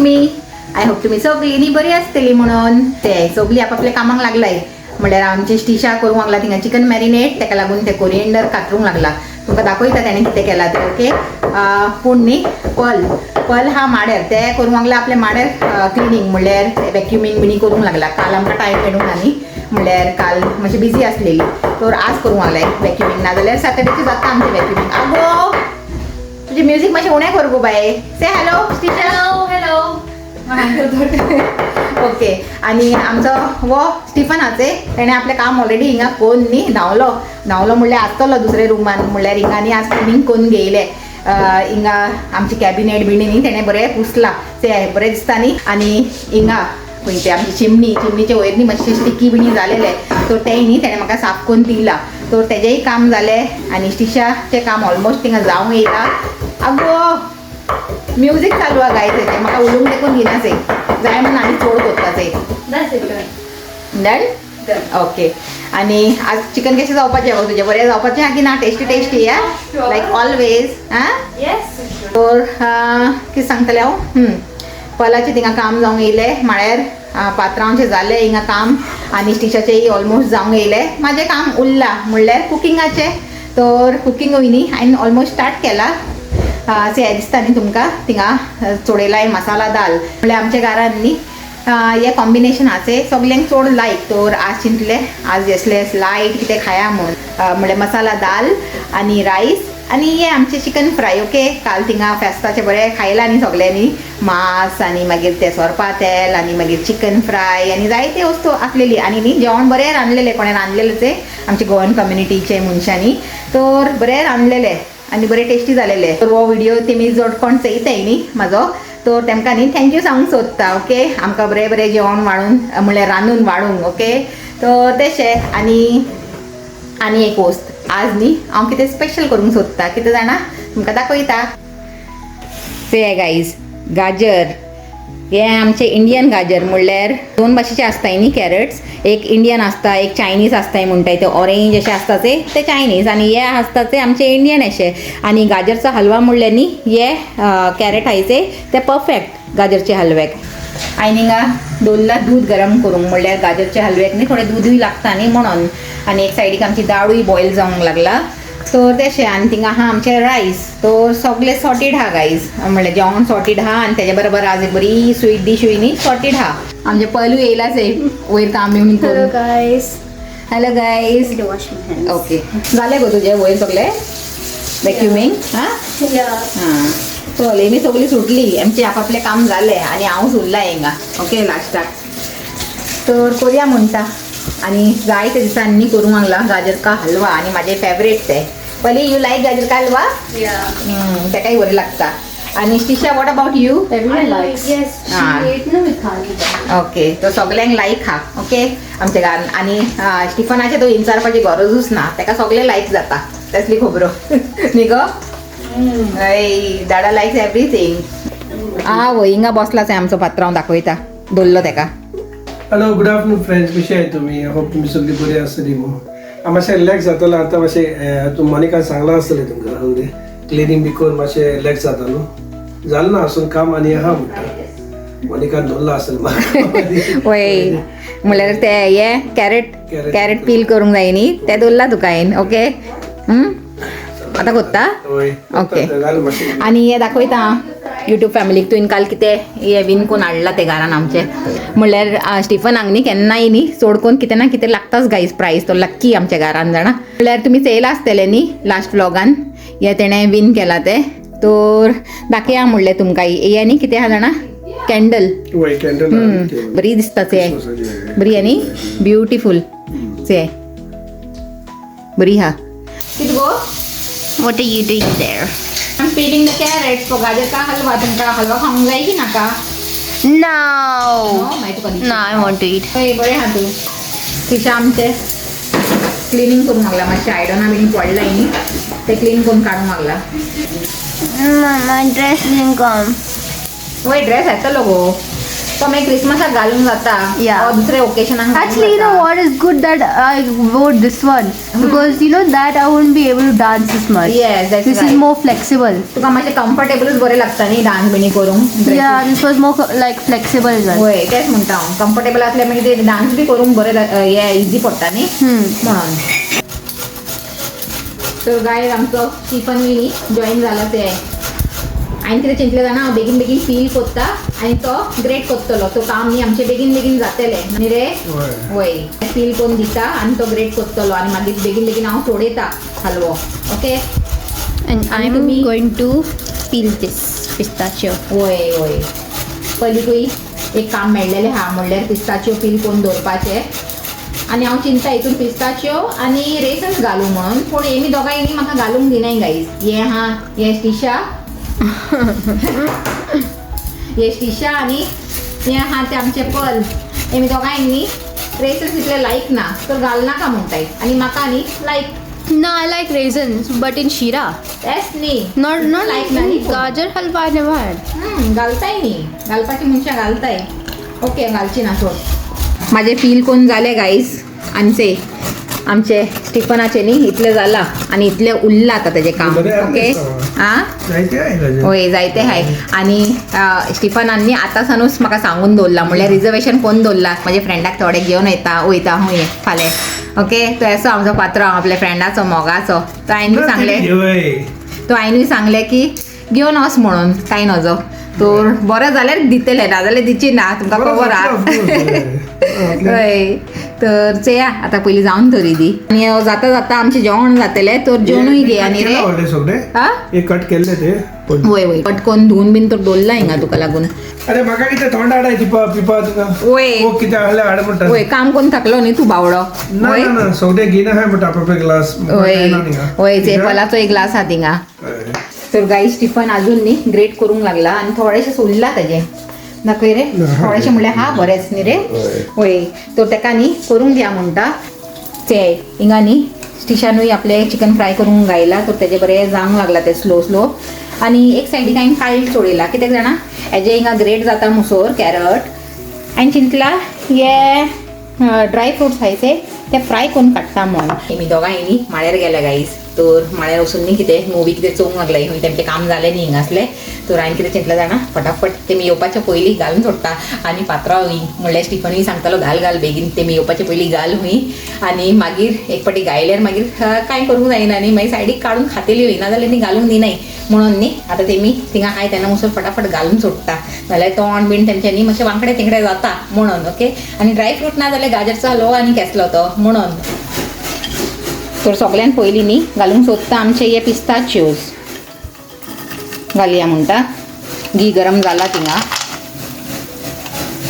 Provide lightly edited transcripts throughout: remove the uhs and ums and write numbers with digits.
तुमी? I hope तुमी सगळीं बरी आसतली म्हणून. ते सगळीं आपापल्या कामाक लागलाय. म्हळ्यार आमचे स्टिशा करूंक लागला थिंगा चिकन मॅरिनेट, ताका लागून ते कोरिएंडर कातरूंक लागला. तुमकां दाखयता ताणें कितें केलां तें. ओके पूण न्ही पल हा माड्यार ते करूंक लागला आपल्या माड्यार क्लिनींग म्हणल्यार वॅक्युमींग बिनी करूंक लागला. काल आमकां टायम मेळूंक ना न्ही म्हणल्यार काल मातशी बिजी आसलेली तर आज करूंक लागलाय वॅक्युमींग. नाजाल्यार सॅटर्डेची जाता आमची वॅक्युमींग. आगो तुजें म्युजीक मातशें उणें कर गो बाय. से हॅलो स्टिशा. हॅलो. ओके आणि आमचो वो स्टिफनाचे तेणें आपलें काम ऑलरेडी हिंगा कोन्न न्ही न्हांवलो म्हणल्यार आसतलो दुसरे रुमान म्हणल्यार हिंगा न्ही आज क्लिनींग करून घेयले. हिंगा आमची कॅबिनेट बिणी न्ही तेणें बरें पुसला ते बरें दिसता न्ही. आनी हिंगा खंय ते आमची चिमनीचे वयर न्ही मातशें स्टिकी बिणी जालेले तो तें न्ही तेणें म्हाका साफ करून दिला. तर तेजेंय काम जालें आनी स्टिशाचें काम ऑलमोस्ट थिंगा जावंक येयला. आगो म्युजीक चालू आहा गाय तेजें म्हाका उलोवंक देखून दिनासे जाय म्हणून आनी चोड कोत्ताचे. डन. ओके आणि आज चिकन कशें जावपाचें गो तुजें बरें जावपाचें हा की ना? टेस्टी या लायक ऑलवेज. तर कितें सांगतलें हांव पलाचें थिंगा काम जावंक येयलें माळ्यार पात्रांवचें जालें हिंगा काम आनी स्टिशाचेंय ऑलमोस्ट जावंक येयलें. म्हजें काम उरलां म्हणल्यार कुकिंगाचें. तर कुकिंगूय न्ही हांवें ऑलमोस्ट स्टार्ट केला. हें दिसता न्ही तुमकां थिंगा चोडयलाय मसाला दाल म्हणल्यार आमच्या घरान न्ही हे कॉम्बिनेशन आसे सगल्यांक चड लायक. तर आज चिंतलें आज येसले लायट कितें खाया म्हूण म्हणल्यार मसाला दाल आनी रायस आनी हे आमचें चिकन फ्राय. ओके काल थिंगा फेस्ताचें बरें खायलां न्ही सगल्यांनी मांस आनी मागीर ते सोरपा तेल आनी मागीर चिकन फ्राय आनी जायते वस्तू आसलेली आनी न्ही जेवण बरें रांदलेलें कोणें रांदलेलें तें आमच्या गोवन कम्युनिटीचे मनशांनी. तर बरें रांदलेलें आनी बरें टेस्टी जालेले. तर हो व्हिडिओ तेमी जर कोण चयताय न्ही म्हाजो तर तेमकां न्ही थँक्यू सांगूंक सोदता. ओके आमकां बरें जेवण वाडून म्हणल्यार रांदून वाडूंक. ओके तर तशें आनी एक वस्त आज न्ही हांव कितें स्पेशल करूंक सोदता. कितें जाणा तुमकां दाखयता. से गायज गाजर हे आमचे इंडियन गाजर म्हणल्यार दोन भाशेचे आसताय न्ही कॅरट्स. एक इंडियन आसता एक चायनीज आसताय म्हणटाय ते ऑरेंज अशें आसता ते चायनीज आनी हे आसता ते आमचे इंडियन अशे. आनी गाजरचो हलवा म्हणल्यार न्ही हे कॅरट आहायचे ते परफेक्ट गाजरचे हलव्याक. हांवें हिंगा दवरला दूद गरम करूंक म्हणल्यार गाजरच्या हलव्याक न्ही थोडें दूदूय लागता न्ही म्हणून. आनी एक सायडीक आमची दाळूय बॉयल जावंक लागला. तर तशें आनी थिंगा आहा आमचें रायस. तर सगळें सॉर्टेड आहा गायज म्हणल्यार जेवण सॉर्टेड आहा आनी तेज्या बरोबर आज एक बरी स्वीट डिशूय न्ही सॉर्टेड आहा. आमचे पयलू येयलाच वयर काम येवन करून. Hello guys. ओके जालें गो तुजें वयर सगळें वॅक्युमींग. हां चल हेमी सगळीं सुटली आमचें आपापलें काम जालें आनी हांव सुरलां हिंगा. ओके लास्टाक तर करया म्हणटा आनी जायते दिसांनी करूंक लागला गाजर का हलवा आनी म्हाजें फेवरेट तें. पयली यू लायक गाजर का हलवा? तेकाय बरें लागता. आनी स्टिशा वॉट अबाउट यू? ओके तो सगल्यांक लायक हा. ओके आमच्या घरान आनी स्टिफनाचें तो विचारपाची गरजूच ना तेका सगळें लायक जाता तसली खबरो न्ही गो. दाडा लायक्स एवरीथिंग. आवय हिंगा बसलाच आहे आमचो पात्रांव दाखयता दवरलो तेका. हॅलो गुड आफ्टरनून फ्रेंड्स कशे आहे तुम्ही? होप तुम्ही सगळी बरी आसतली म्हणून मातशें रिलॅक्स जातलो आतां. मातशें मोनिका सांगलां आसतलें तुमकां क्लिनींग बी करून मातशें रिलॅक्स जाता न्हू जालें ना आसून काम आनी आहा म्हणटा मोनिकान दवरला आसतलें म्हाका. वय म्हणल्यार ते हे कॅरेट पील करूंक जाय न्ही ते दवरला तुका हांवें. ओके आतां कोत्ता. ओके आनी हे दाखयता यूट्यूब फॅमिलीक तुवें काल कितें हे बीन कोण हाडला ते घरान आमचे म्हणल्यार स्टिफनाक न्ही केन्नाय न्ही चड कोन्न कितें ना कितें लागताच गायज प्रायज तो लक्की आमच्या घरान जाणा. म्हणल्यार तुमी चयला आसतलें न्ही लास्ट व्लॉगान हे तेणें बीन केला ते. तर दाखया म्हणलें तुमकां हे न्ही कितें आहा जाणा कॅन्डल बरी दिसता ते बरी आनी ब्युटिफूल ते बरी हा. कितें गो? What are you doing there? I'm peeling the carrots for गाजर का हलवा. तुमका हलवा खाऊंक जाय की नाका? No. माहिती कधी No, I want to eat. बरे हा तू तिच्या आमचे क्लिनिंग करून लागला मातशें आयडना बीन पडलाय न्ही ते क्लीन करून काडूंक लागला. Mama, dress didn't come. वय ड्रेस येतलो गो तो मी क्रिसमसाक घालूंक जाता Yeah. वा दुसरे ओकेशनाक घालूंक Actually, you know जाता. what is good that I wore this one because you know that I wouldn't be able to dance this much. Yes, that's This right. is more flexible. तुका मातशें कम्फर्टेबलच बरें लागता न्ही dance बिनी करूंक. Yeah, this was more like flexible as well. होय तेच म्हणटा हांव comfortable असल्यार मागीर ते डान्स बी करूंक बरें हे इजी पडटा न्ही म्हणून. तर गाय आमचो स्टीफन बी जॉईन जाला ते आनी कितें चिंतलें जाणा हांव बेगीन बेगीन फील कोत्ता आनी तो ग्रेट कोत्तलो तो काम न्ही आमचें बेगीन बेगीन जातलें न्ही रे. वय फील कोन्न दिता आनी तो ग्रेट कोत्तलो आनी मागीर बेगीन बेगीन हांव सोडयता हलवो. Okay And I'm going to peel this pistachio. वय वय पयलींकूय एक काम मेळ्ळेलें आहा म्हणल्यार पिस्ताच्यो फील कोन्न दवरपाचें आनी हांव चिंता हितून पिस्ताच्यो आनी रेसन्स घालूं म्हणून पूण हेमी दोगांयनी म्हाका घालूंक दिनाय गायज. हे आहा हे स्टिशा हे स्टिशा आनी हे आहा ते आमचे पल हेमी दोगांयनी रेसन्स इतले लायक ना तर घालनाका म्हणटाय आनी म्हाका न्ही लायक. No, I like raisins, but in shira. तेच न्ही Not like like nani. gajar halwa I never had. घालताय न्ही घालपाची मनशां घालताय. ओके घालची ना सोड. माझे फील कोण जाले गाईस आमचे आमचे स्टिफनाचे न्ही इतले जाला आनी इतले उरला आता तेजे काम. बरें आहा ओके दिसता. आं जायते आहे गजान. होय जायते हाय आनी स्टिफनांनी आतां सानूच म्हाका सांगून दवरला म्हणल्यार रिजर्वेशन कोण दवरला माझ्या फ्रेंडाक थोडे घेवन वयता हूंय फाल्यां. ओके तो असो आमचो पात्र आपल्या फ्रेंडाचो मोगाचो तो हांवें सांगले तो हांवें सांगले की घेवन वच म्हणून कांय नजो तर बरें जाल्यार दितले ना जाल्यार दिची ना तुमकां खबर आहा. हय तर चया आतां पयलीं जावन तरी दी आनी जाता जाता आमचें जेवण जातलें तर जेवणूय घे आनी रे. सगळे हा एक कट केले ते. वय वय पटकन धुवन बीन तर दवरला हिंगा तुका लागून. अरे म्हाका कितें थोंड हाडाय पिपा तुका. वय कितें आहले हाड म्हणटा. वय काम कोण थकलो न्ही तूं बावडो. ना वय ना सगळे घेना हाय म्हणटा आपले ग्लास. वय वय ते पलाचो एक ग्लास आहा थिंगा. तर गाई स्टिफन अजून न्ही ग्रेट करूंक लागला आनी थोडेशें सोदला तेजे दाखय रे थोडेशें म्हणल्यार हा बरेंच न्ही रे. वय तर ताका न्ही करूंक दिया म्हणटा ते हिंगा न्ही स्टिशानूय आपले चिकन फ्राय करूंक गायला तर तेजे बरें जावंक लागला ते स्लो स्लो आनी एक सायडीक हांवें काळील सोडयला कित्याक जाणा हेजे हिंगा ग्रेट जाता मुसोर कॅरट हांवें चिंतला हे ड्राय फ्रुट्स खायचे ते फ्राय करून काडटा म्हणून. तेमी दोगांयनी माळ्यार गेल्या गाईज तर माळ्यार वचून न्ही कितें मुवी कितें चोवंक लागले खंय तेमचें काम जालें न्ही हिंगासलें तर हांवें कितें चिंतलें जाणा फटाफट तेमी येवपाच्या पयलीं घालून सोडटा आनी पात्रांव हूंय म्हणल्यार स्टिफनूय सांगतालो घाल बेगीन तेमी येवपाच्या पयलीं घाल हूंय आनी मागीर एक पाटी गायल्यार मागीर कांय करूंक जायना न्ही मागीर सायडीक काडून खातेली हूंय नाजाल्यार न्ही घालूंक दिनाय म्हणून न्ही आतां तेमी थिंगा हाय तेन्ना वचून फटाफट घालून सोडटा नाल्यार तोंड बीन तेंचें न्ही मातशें वांकडे तिंकडे जाता म्हणून. ओके आनी ड्रायफ्रूट ना जाल्यार गाजरचो हलवो आनी केसलो तो म्हणून. तर सगळ्यान पयलीं न्ही घालूंक सोदता आमचे हे पिस्ताच्योज घालया म्हणटा. घी गरम जाला थिंगा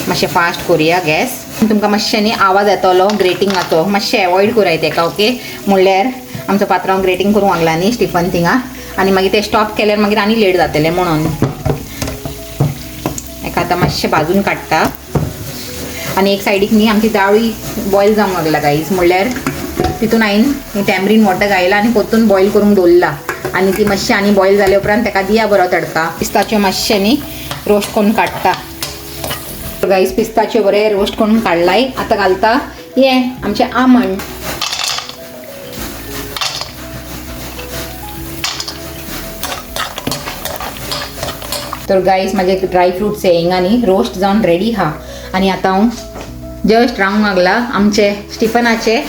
मातशें फास्ट करुया गॅस. तुमकां मातशें न्ही आवाज येतलो ग्रेटिंगाचो मातशें एवॉयड कराय तेका. ओके म्हणल्यार आमचो पात्रांव ग्रेटिंग करूंक लागला न्ही स्टिफन थिंगा आनी मागीर ते स्टॉप केल्यार मागीर आनी लेट जातलें म्हणून. हेका आतां मातशें भाजून काडटा आनी एक सायडीक न्ही आमची दाळूय बॉयल जावंक लागला गाईज म्हणल्यार तितून हांवें टॅमरीन वॉटर घायला आनी पोत्तून बॉयल करूंक दवरला आनी ती मातशी आनी बॉयल जाले उपरांत ताका दिया बरो तडका. पिस्ताच्यो मातशें न्ही रोस्ट करून काडटा गाईज. पिस्ताच्यो बरे रोस्ट करून काडलाय. आतां घालता हे आमचे आमंड तर गाईज माझे ड्राय फ्रुट्स हे हिंगा न्ही रोस्ट जावन रेडी हा आनी आतां हांव जस्ट रावंक लागला आमचे स्टिफनाचे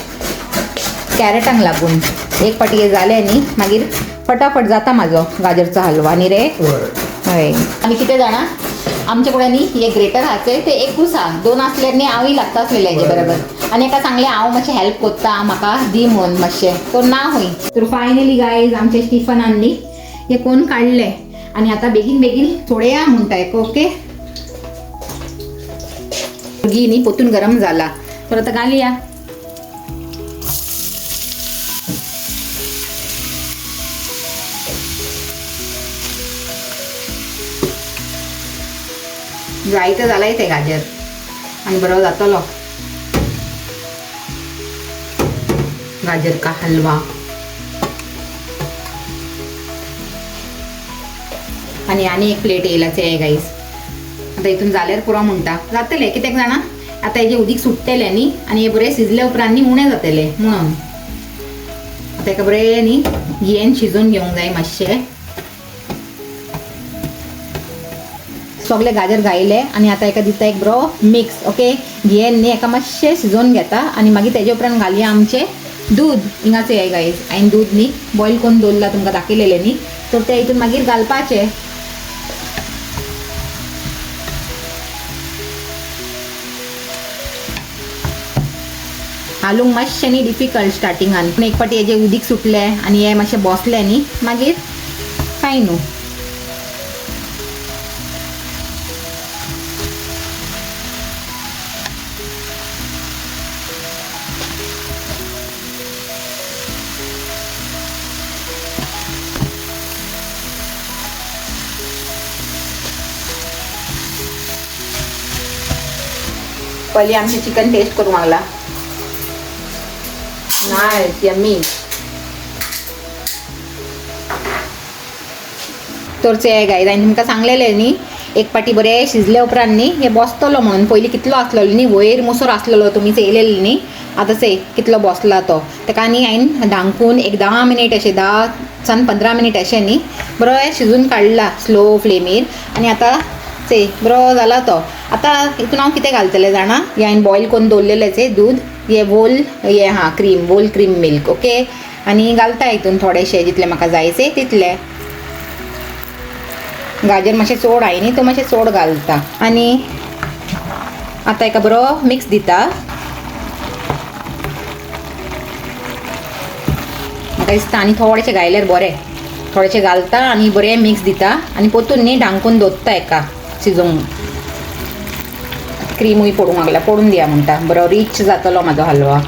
कॅरटांक लागून. एक पाटी हे जालें न्ही मागीर फटाफट जाता म्हाजो गाजरचो हलवा न्ही रे. हय आनी कितें जाणा आमचे कडेन न्ही हे ग्रेटर आहाचे ते एकूच आहा दोन आसल्यार न्ही हांवूय लागता आसलेलें हेजे बरोबर आनी एका सांगलें हांव मातशें हेल्प कोत्ता म्हाका दी म्हणून मातशें तो ना हूंय. तर फायनली गायज आमचे स्टिफनान न्ही हे कोण काडलें आनी आतां बेगीन बेगीन सोडया म्हणटाय. ओके घी न्ही पोतून गरम जाला तर आतां घालया. जायते जालाय ते गाजर आनी बरो जातलो गाजर का हलवा. आनी एक प्लेट येयला ते गाईस आता इथून जाल्यार पुरो म्हणटा जातले कित्याक जाणा आता हेजे उदीक सुट्टेले न्ही आनी हे बरें शिजले उपरांत न्ही उणें जातले म्हणून आता हेका बरें न्ही घियेन शिजोवन घेवंक जाय मातशें सगळे गाजर घायले आनी आतां हेका दिता एक बरो मिक्स ओके घियेन न्ही हेका मातशें शिजोवन घेता आनी मागीर तेजे उपरांत घालया आमचें दूद हिंगाचें हें गायज हांवें दूद न्ही बॉयल करून दवरला तुमकां दाखयलेलें न्ही तर ते हितून मागीर घालपाचें घालूंक मातशें न्ही डिफिकल्ट स्टार्टिंगान पूण एक फावटी हेजें उदीक सुटलें आनी हें मातशें बसलें न्ही मागीर कांय न्हू पयलीं आमचें चिकन टेस्ट करूंक लागला नायस यम्मी तोरचे हे गायज हांवें तुमकां सांगलेलें न्ही एक पाटी बरें शिजले उपरांत न्ही हे बसतलो म्हणून पयलीं कितलो आसलेलो न्ही वयर मोसोर आसलेलो तुमी चेयलेलो न्ही आतां चय कितलो बसला तो ताका न्ही हांवें धांकून एक 10 मिनीट अशें 10 सावन 15 मिनीट अशें न्ही बरो शिजून काडला स्लो फ्लेमीर आनी आतां चय बरो जाला तो आतां हितून हांव कितें घालतलें जाणा हे हांवें बॉयल करून दवरलेलें दूद हे वोल हे क्रीम वोल क्रीम मिल्क ओके आनी घालता हितून थोडेशें जितलें म्हाका जायचे तितलें गाजर मातशें चड हाय न्ही तो मातशें चड घालता आनी आतां हेका बरो मिक्स दिता म्हाका दिसता आनी थोडेशें घायल्यार बरें थोडेशें घालता आनी बरें मिक्स दिता आनी पोतून न्ही ढांकून दवरता हेका शिजोवंक क्रीमूय पडूंक लागला पडून दिया म्हणटा बरो रीच जातलो म्हाजो हलवा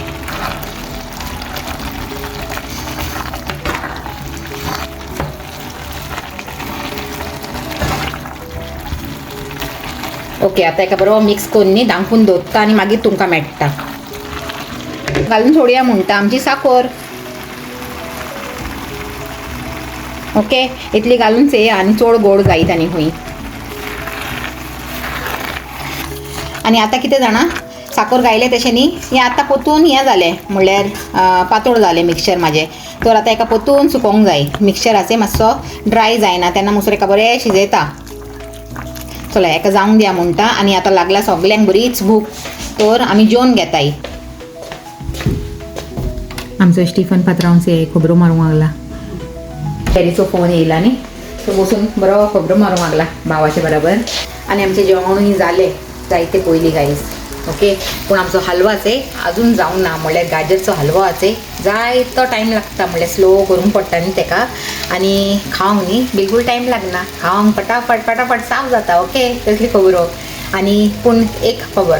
ओके आतां हेका बरो मिक्स करून न्ही धांकून दवरता आनी मागीर तुमकां मेळटा घालून सोडया म्हणटा आमची साखर ओके इतली घालून चेया आनी चड गोड जायत आनी खूंय आनी आतां कितें जाणा साखर घायलें तशें न्ही हें आतां पोतून हें जालें म्हणल्यार पातळ जालें मिक्सचर म्हाजें तर आतां हेका पोतून सुकोवंक जाय मिक्सचराचें मातसो ड्राय जायना तेन्ना मसूर हेका बरें शिजयता चला हेका जावंक दिया म्हणटा आनी आतां लागला सगल्यांक बरीच भूक तर आमी जेवन घेताय आमचो स्टिफन पात्रांव से खबरो मारूंक लागला कॅरीचो फोन येयला न्ही तो बसून बरो खबरो मारूंक लागला भावाचे बरोबर आनी आमचें जेवणूय जालें जायते पयलीं गायज ओके पूण आमचो हलवाचे अजून जावंक ना म्हणल्यार गाजरचो हलवाचे जायतो टायम लागता म्हणल्यार स्लो करूंक पडटा न्ही तेका आनी खावंक न्ही बिलकूल टायम लागना खावंक फटाफट फटाफट साफ जाता ओके तसली खबरो आनी पूण एक खबर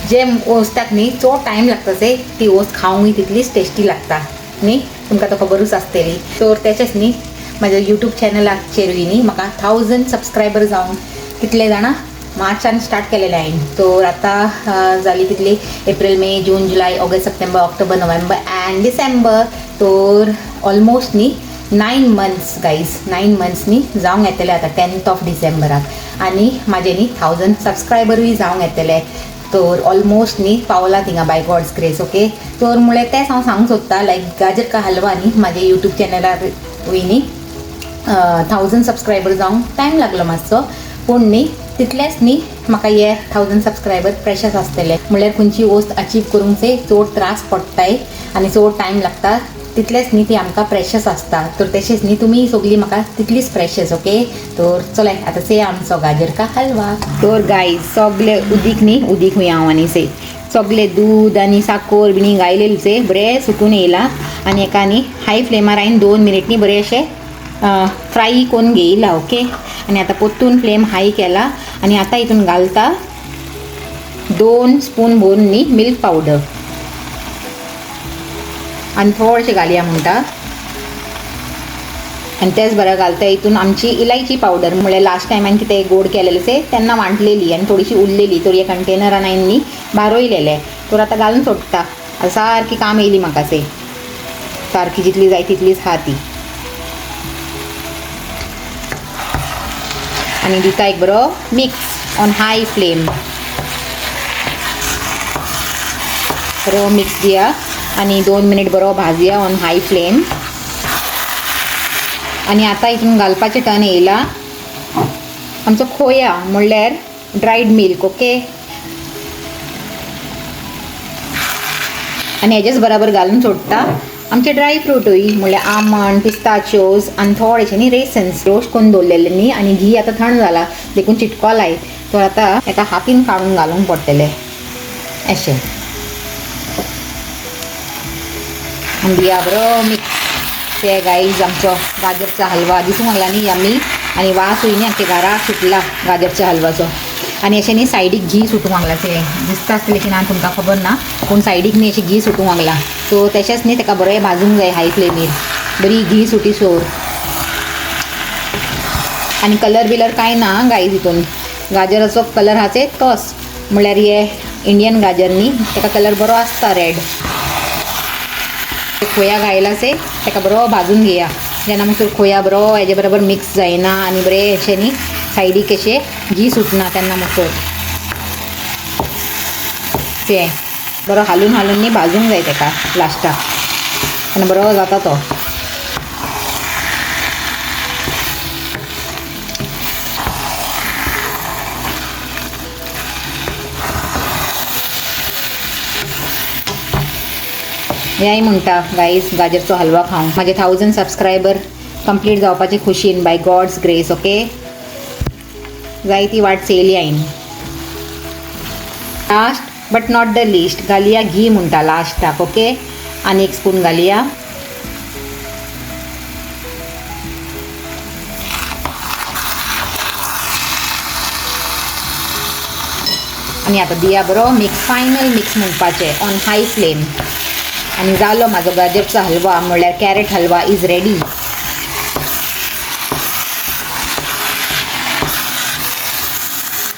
जे ओस्ताक न्ही चड टायम लागता ते ती ओस्त खावंकूय तितलीच टेस्टी लागता न्ही तुमकां तो खबरूच आसतली तर तेचेच न्ही म्हाज्या यूट्यूब चॅनलाचेरूय न्ही म्हाका 1000 सबस्क्रायबर जावंक कितले जाणा मार्चान स्टार्ट केलेलें हांवें तर आतां जाली कितली एप्रील मे जून जुलय ऑगस्ट सप्टेंबर ऑक्टोबर नोव्हेंबर एंड डिसेंबर तर ऑलमोस्ट न्ही 9 मंथ्स गायज 9 मंथ्स न्ही जावंक येतले आतां 10th ऑफ डिसेंबराक आनी म्हाजे न्ही 1000 सबस्क्रायबरूय जावंक येतले तर ऑलमोस्ट न्ही पावला थिंगा बाय गॉड्स ग्रेस ओके तर म्हळ्यार तेंच हांव सांगूंक सोदता लायक गाजर का हलवा न्ही म्हाजे यूट्यूब चॅनलारूय न्ही 1000 सबस्क्रायबर जावंक टायम लागलो मातसो पूण न्ही तितलेंच न्ही म्हाका हे 1000 सबस्क्रायबर प्रेशस आसतले म्हळ्यार खंयची वस्त अचीव करूंक जाय चड त्रास पडटाय आनी चड टायम लागता तितलेंच न्ही ती आमकां प्रेशस आसता तर तशेंच न्ही तुमी सगळीं म्हाका तितलीच प्रेशस ओके तर चलय आतां से आमचो गाजर का हलवा तर गायज सगळे उदीक न्ही उदीक खूंय हांव आनी से सगळे दूद आनी साखर बिनी घायलेलीचे बरें सुकून येयला आनी हेका न्ही हाय फ्लेमार हांवें 2 मिनीट न्ही बरें अशें फ्राय करून घेयला ओके आनी आतां पोत्तून फ्लेम हाय केला आनी आतां हितून घालता 2 स्पून भरून न्ही मिल्क पावडर आनी थोडेशें घालया म्हणटा आनी तेच बरें घालता हितून आमची इलायची पावडर म्हळ्यार लास्ट टायम हांवें कितें गोड केलेलें से तेन्ना वांटलेली आनी थोडीशी उरलेली तर हे कंटेनरान हांवें न्ही बारोयलेले तर आतां घालून सोडटा सारकी काम येयली म्हाका से सारकी जितली जाय तितलीच हा ती आनी दिता एक बरो मिक्स ऑन हाय फ्लेम. बरो मिक्स दिया आणि 2 मिनिट बरो भाजूया ऑन हाय फ्लेम. आणि आता इथून घालपाचे टर्न येयला आमचो खोया म्हणल्यार ड्रायड मिल्क. ओके, आणि हेजेच बराबर घालून सोडटा आमचे ड्राय फ्रूटूय म्हणल्यार आमंड, पिस्ताच्योज आनी थोडेशे न्ही रेसन्स रोस्ट करून दवरलेले न्ही. आणि घी आता थंड जाला देखून चिटकोलाय, तर आता एका हातीन काडून घालूंक पडटले अशें. आणि दिया बरो मिक्स. ते गाईज आमचो गाजरचा हलवा दिसूंक लागला न्ही यम्मी, आणि वासूय न्ही आमच्या घराक सुटला गाजरच्या हलवाचो. आणि अशें न्ही सायडीक घी सुटूंक लागला. ते दिसता आसतलें की ना तुमकां खबर ना, पूण सायडीक न्ही अशी घी सुटूंक लागला. सो तशेंच न्ही ताका बरें भाजूंक जाय हाय फ्लेमीर, बरी घी सुटी सोर. आणि कलर बिलर कांय ना गाईज हितून, गाजराचो कलर हा ते तोच म्हणल्यार हे इंडियन गाजर न्ही, ताका कलर बरो आसता रेड. खोया घायला से ताका बरो भाजून घेया. जेन्ना मागीर खोया बरो हेजे बरोबर मिक्स जायना आनी बरें अशें न्ही सायडीक अशें घी सुटना तेन्ना मागीर ते बरो हालून हालून न्ही भाजूंक जाय ताका लास्टाक, आनी बरो जाता तो. हेय म्हणटा गाईज गाजरचो हलवा खावंक. म्हाजे 1000 सबस्क्रायबर कंप्लीट जावपाची खुशीन बाय गॉड्स ग्रेस. ओके, जायती वाट चेयली हांवें. Last but not the list घालया घी म्हणटा लास्टाक. ओके, आनी 1 स्पून घालया. आणि आता दिया बरो मिक्स, फायनल मिक्स म्हणपाचें ऑन हाय फ्लेम. आणि जालो म्हाजो गाजरचो हलवा म्हणल्यार कॅरेट हलवा इज रेडी.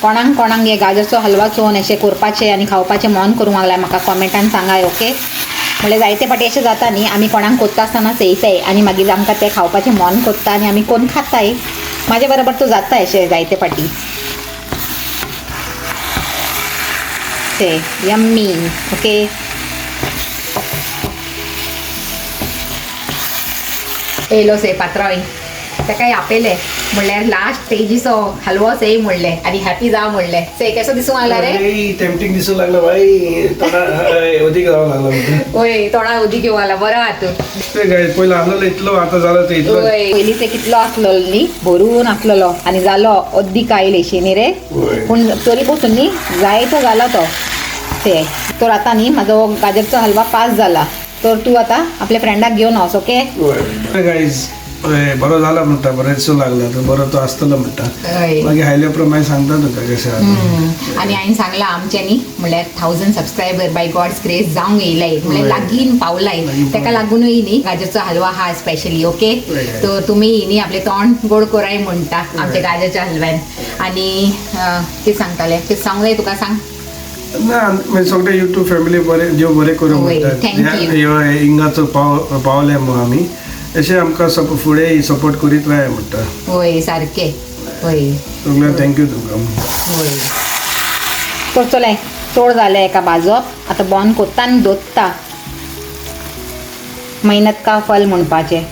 कोणाक कोणाक हे गाजरचो हलवा चोवन अशें करपाचें आनी खावपाचें मन करूंक लागलां म्हाका कॉमेंटान सांगाय. ओके, म्हणल्यार जायते फाटी अशें जाता न्ही आमी कोणाक कोत्ता आसतना चेयताय आनी मागीर आमकां तें खावपाचें मन कोत्ता आनी आमी कोण खाताय. म्हाजे बरोबर तो जाता अशें जायते फाटी. ते यम्मी. ओके, येयलो से पात्रांव ताकाय आपयलें म्हणल्यार लास्ट स्टेजीचो हलवो से म्हणलें आनी हॅपी जाव म्हणलें. से कसो दिसूंक लागला रे? टेम्पटिंग दिसूंक लागला भाई, तोंडा उदीक जावंक लागला. होय, तोंडाक उदीक येवंक लागला. बरो आहा तूं. पयलो आसलो इतलो, आतां जालो ते इतलो. होय, पयलीं ते कितलो आसलो न्ही, भरून आसलेलो आनी जालो अद्दी आयली अशी न्ही रे. पूण तरी पसून न्ही जायतो जाला तो ते. तर आतां न्ही म्हाजो गाजरचो हलवा पास जाला, तर तूं आतां आपल्या फ्रेंडाक घेवन वच. ओके गाईज, बरो जाला म्हणटा, बरें दिसूंक लागला तर बरो तो आसतलो म्हणटा. मागीर हायल्या प्रमाणे सांगता तुका कशें आहा. आणि हांवें सांगलां आमचे न्ही म्हणल्यार 1000 सबस्क्रायबर बाय गॉड्स ग्रेस जावंक येयलाय, म्हणल्यार लागीन पावलाय. ताका लागूनय न्ही गाजरचो हलवा हा स्पेशली. ओके, तर तुमी न्ही आपले तोंड गोड कोराय म्हणटा आमच्या गाजरच्या हलव्यान. आनी कितें सांगताले, कितें सांगूंक जाय तुका, सांग. ना सगळे युट्यूब फॅमिली बरे देव बरें करूं म्हणटा. हिंगाचो पावले मग आमी अशें आमकां फुडें सपोर्ट करीत रावया म्हणटा. होय, सारकें. होय, सगळ्यांक थँक्यू तुका. होय, तर चले चड जालें एका भाजप. आतां बंद कोत्ता आनी दोत्ता. मेहनत का फल म्हणपाचें.